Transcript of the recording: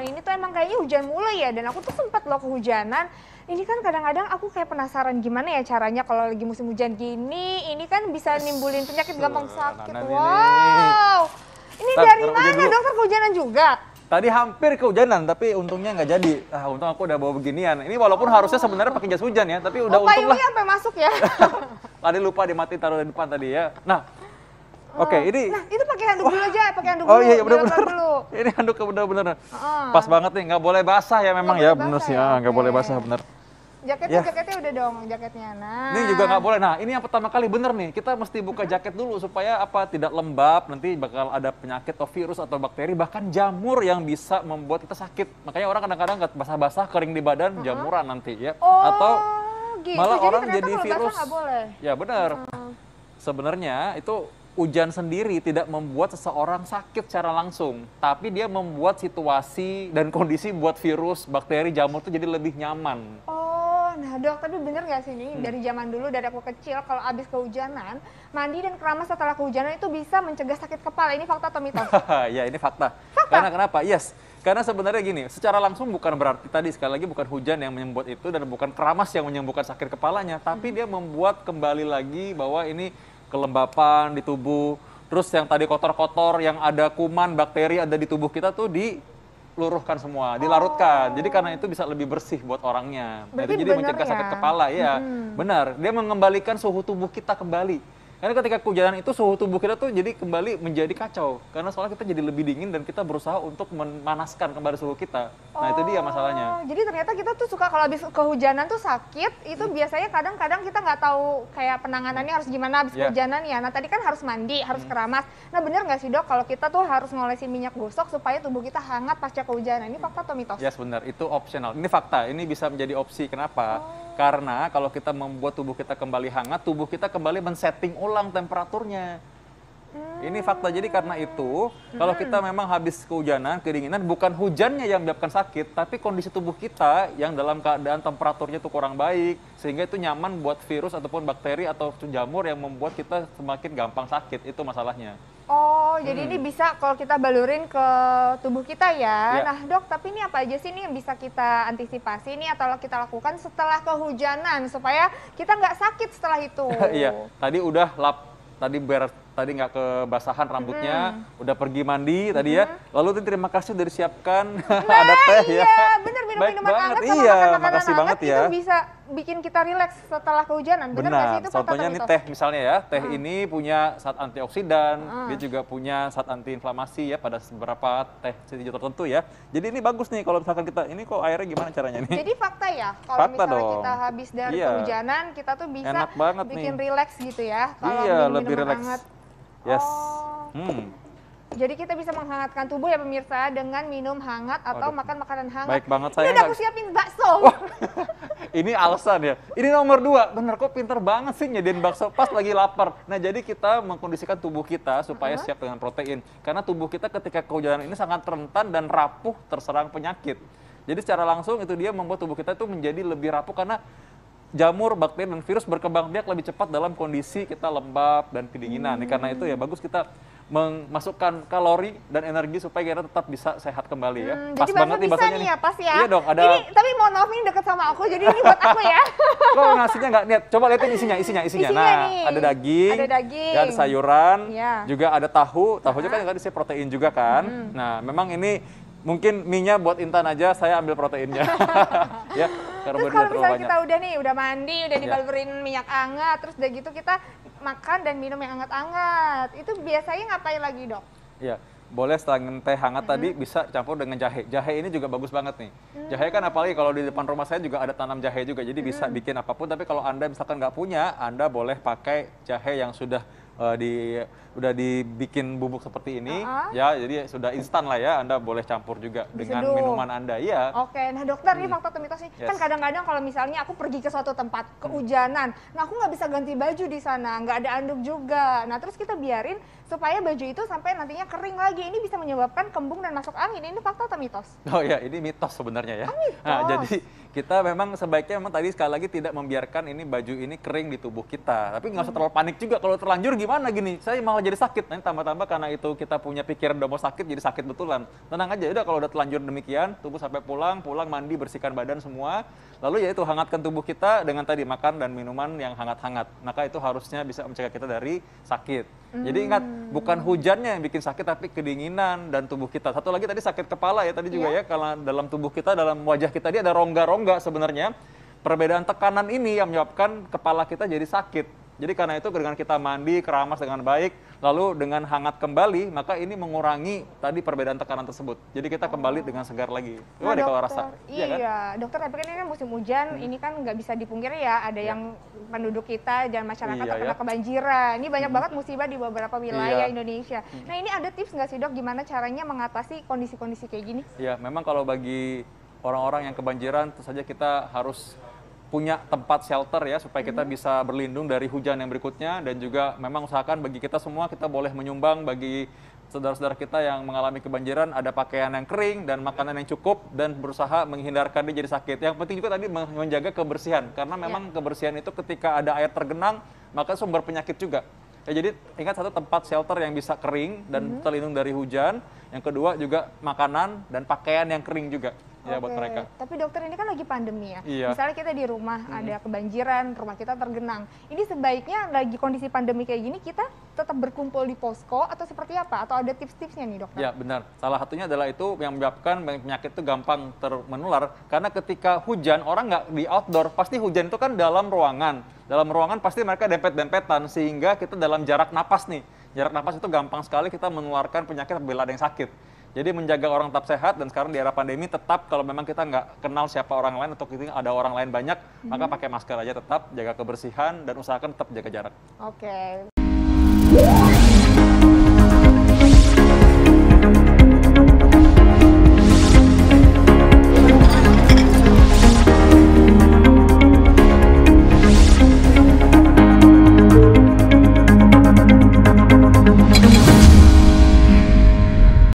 belakangan ini tuh emang kayaknya hujan mulu ya, dan aku tuh sempet loh kehujanan. Ini kan kadang-kadang aku kayak penasaran gimana ya caranya kalau lagi musim hujan gini, ini kan bisa nimbulin penyakit gampang sakit. Wow, ini dari mana dokter, kehujanan juga? Tadi hampir kehujanan, tapi untungnya nggak jadi. Untung aku udah bawa beginian. Ini walaupun harusnya sebenarnya pakai jas hujan ya, tapi udah untung lah. Payungnya sampai masuk ya. Tadi lupa dimatiin, taruh di depan tadi ya. Nah, oke, ini. Nah, itu pakai handuk dulu aja, pakai handuk dulu. Oh iya, benar-benar. Dulu. Ini handuk benar-benar. Pas banget nih, nggak boleh basah ya memang ya, bener sih ya, nggak boleh basah bener. Jaketnya udah dong, jaketnya. Nah. Ini juga nggak boleh. Nah, ini yang pertama kali bener nih. Kita mesti buka jaket dulu supaya apa? Tidak lembab. Nanti bakal ada penyakit atau virus atau bakteri, bahkan jamur yang bisa membuat kita sakit. Makanya orang kadang-kadang nggak basah-basah, kering di badan, jamuran nanti ya. Atau gitu. malah Jadi orang jadi kalau virus. basah nggak boleh. Ya benar. Sebenarnya itu hujan sendiri tidak membuat seseorang sakit secara langsung, tapi dia membuat situasi dan kondisi buat virus, bakteri, jamur itu jadi lebih nyaman. Nah dok, tapi bener gak sih nih, dari zaman dulu, dari aku kecil, kalau abis kehujanan, mandi dan keramas setelah kehujanan itu bisa mencegah sakit kepala. Ini fakta atau mitos? Ya ini fakta. Karena kenapa? Yes, karena sebenarnya gini, secara langsung bukan berarti tadi, sekali lagi bukan hujan yang menyembuat itu, dan bukan keramas yang menyembuhkan sakit kepalanya, tapi dia membuat kembali lagi bahwa ini kelembapan di tubuh, terus yang tadi kotor-kotor, yang ada kuman, bakteri ada di tubuh kita tuh diluruhkan semua, dilarutkan. Jadi karena itu bisa lebih bersih buat orangnya. Nah, itu jadi mencegah sakit kepala, ya. Benar, dia mengembalikan suhu tubuh kita kembali. Karena ketika kehujanan itu suhu tubuh kita tuh jadi kembali menjadi kacau. Karena soalnya kita jadi lebih dingin dan kita berusaha untuk memanaskan kembali suhu kita. Nah itu dia masalahnya. Jadi ternyata kita tuh suka kalau habis kehujanan tuh sakit, itu biasanya kadang-kadang kita nggak tahu kayak penanganannya harus gimana habis kehujanan ya. Nah tadi kan harus mandi, harus keramas. Nah bener nggak sih dok kalau kita tuh harus ngolesin minyak gosok supaya tubuh kita hangat pasca kehujanan? Ini fakta atau mitos? Yes benar, itu optional. Ini fakta, ini bisa menjadi opsi. Kenapa? Karena kalau kita membuat tubuh kita kembali hangat, tubuh kita kembali men-setting ulang temperaturnya. Ini fakta. Jadi karena itu, kalau kita memang habis kehujanan, kedinginan, bukan hujannya yang menyebabkan sakit, tapi kondisi tubuh kita yang dalam keadaan temperaturnya itu kurang baik, sehingga itu nyaman buat virus ataupun bakteri atau jamur yang membuat kita semakin gampang sakit. Itu masalahnya. Jadi ini bisa kalau kita balurin ke tubuh kita ya. Nah dok, tapi ini apa aja sih nih yang bisa kita antisipasi nih atau kita lakukan setelah kehujanan supaya kita nggak sakit setelah itu? Iya, tadi nggak kebasahan rambutnya, udah pergi mandi tadi ya. Lalu terima kasih udah disiapkan ada teh ya. Bener, minum Baik minuman banget. hangat sama Iya, makan makanan makasih hangat banget ya. itu bisa bikin kita rileks setelah kehujanan. Bener nggak sih itu? Contohnya nih teh misalnya ya. Teh ini punya zat antioksidan, dia juga punya zat antiinflamasi ya pada beberapa teh tertentu ya. Jadi ini bagus nih kalau misalkan kita, ini kok airnya gimana caranya nih? Jadi fakta ya, kalau misalnya kita habis dari kehujanan, kita tuh bisa enak banget bikin nih. rileks gitu ya. Kalau Iya, minum lebih minuman rileks. hangat. Yes. Jadi kita bisa menghangatkan tubuh ya pemirsa dengan minum hangat atau makan makanan hangat. Baik banget, Ini saya udah aku siapin bakso. Ini alasan ya. Ini nomor 2. Bener kok, pinter banget sih nyediain bakso pas lagi lapar. Nah jadi kita mengkondisikan tubuh kita supaya siap dengan protein. Karena tubuh kita ketika kehujanan ini sangat rentan dan rapuh terserang penyakit. Jadi secara langsung itu dia membuat tubuh kita itu menjadi lebih rapuh karena jamur, bakteri, dan virus berkembang biak lebih cepat dalam kondisi kita lembab dan kedinginan. Karena itu ya bagus kita memasukkan kalori dan energi supaya kita tetap bisa sehat kembali ya. Pas jadi banget nih bisa baksonya nih nih. ya, pas ya. Iya dong, ada. Ini, tapi mohon maaf ini deket sama aku, jadi ini buat aku ya. Kok ngasihnya nggak niat? Coba liatin isinya. Nah, nih. ada daging, ya, ada sayuran, juga ada tahu. Tahunya kan tadi saya protein juga kan. Nah, memang ini mungkin mie-nya buat Intan aja, saya ambil proteinnya. Ya, terus kalau misalnya kita udah nih, udah mandi, udah dibalurin minyak hangat, terus udah gitu kita makan dan minum yang hangat-hangat. Itu biasanya ngapain lagi dok? Iya, boleh selain teh hangat tadi bisa campur dengan jahe. Jahe ini juga bagus banget nih. Jahe kan apalagi kalau di depan rumah saya juga ada tanam jahe juga, jadi bisa bikin apapun. Tapi kalau Anda misalkan nggak punya, Anda boleh pakai jahe yang sudah udah dibikin bubuk seperti ini, ya, jadi sudah instan lah ya. Anda boleh campur juga dengan minuman Anda, iya. Oke, nah dokter, ini fakta atau mitos nih, kan kadang-kadang kalau misalnya aku pergi ke suatu tempat kehujanan, nah aku nggak bisa ganti baju di sana, nggak ada anduk juga, nah terus kita biarin supaya baju itu sampai nantinya kering lagi, ini bisa menyebabkan kembung dan masuk angin. Ini fakta atau mitos? Oh ya, ini mitos sebenarnya ya. Nah, jadi kita memang sebaiknya memang tadi sekali lagi tidak membiarkan ini baju ini kering di tubuh kita, tapi nggak usah terlalu panik juga. Kalau terlanjur gimana? gimana gini, saya malah jadi sakit. Nanti tambah-tambah karena itu kita punya pikiran udah mau sakit, jadi sakit betulan. Tenang aja, udah kalau udah telanjur demikian, tunggu sampai pulang mandi, bersihkan badan semua. Lalu ya itu hangatkan tubuh kita dengan tadi makan dan minuman yang hangat-hangat. Maka itu harusnya bisa mencegah kita dari sakit. Jadi ingat, bukan hujannya yang bikin sakit, tapi kedinginan dan tubuh kita. Satu lagi tadi sakit kepala ya, tadi juga ya, karena dalam tubuh kita, dalam wajah kita dia ada rongga-rongga sebenarnya. Perbedaan tekanan ini yang menyebabkan kepala kita jadi sakit. Jadi karena itu dengan kita mandi, keramas dengan baik, lalu dengan hangat kembali, maka ini mengurangi tadi perbedaan tekanan tersebut. Jadi kita kembali dengan segar lagi. Coba deh kalau rasa. Iya, kan? Dokter, tapi kan ini kan musim hujan, ini kan nggak bisa dipungkiri ya, ada yang penduduk kita dan masyarakat terkena kebanjiran. Ini banyak banget musibah di beberapa wilayah Indonesia. Nah ini ada tips nggak sih dok, gimana caranya mengatasi kondisi-kondisi kayak gini? Iya, memang kalau bagi orang-orang yang kebanjiran, tentu saja kita harus punya tempat shelter ya supaya kita bisa berlindung dari hujan yang berikutnya, dan juga memang usahakan bagi kita semua kita boleh menyumbang bagi saudara-saudara kita yang mengalami kebanjiran ada pakaian yang kering dan makanan yang cukup, dan berusaha menghindarkan dia jadi sakit. Yang penting juga tadi menjaga kebersihan, karena memang kebersihan itu ketika ada air tergenang maka sumber penyakit juga. Ya, jadi ingat, satu tempat shelter yang bisa kering dan terlindung dari hujan. Yang kedua juga makanan dan pakaian yang kering juga ya buat mereka. Tapi dokter, ini kan lagi pandemi ya. Iya. Misalnya kita di rumah ada kebanjiran, rumah kita tergenang. Ini sebaiknya lagi kondisi pandemi kayak gini kita tetap berkumpul di posko atau seperti apa? Atau ada tips-tipsnya nih dokter? Ya benar. Salah satunya adalah itu yang menyebabkan penyakit itu gampang menular. Karena ketika hujan, orang nggak di outdoor, pasti hujan itu kan dalam ruangan. Dalam ruangan pasti mereka dempet-dempetan, sehingga kita dalam jarak napas nih. Jarak napas itu gampang sekali kita menularkan penyakit apabila ada yang sakit. Jadi menjaga orang tetap sehat, dan sekarang di era pandemi tetap kalau memang kita nggak kenal siapa orang lain atau kita ada orang lain banyak, maka pakai masker aja tetap, jaga kebersihan dan usahakan tetap jaga jarak. Oke,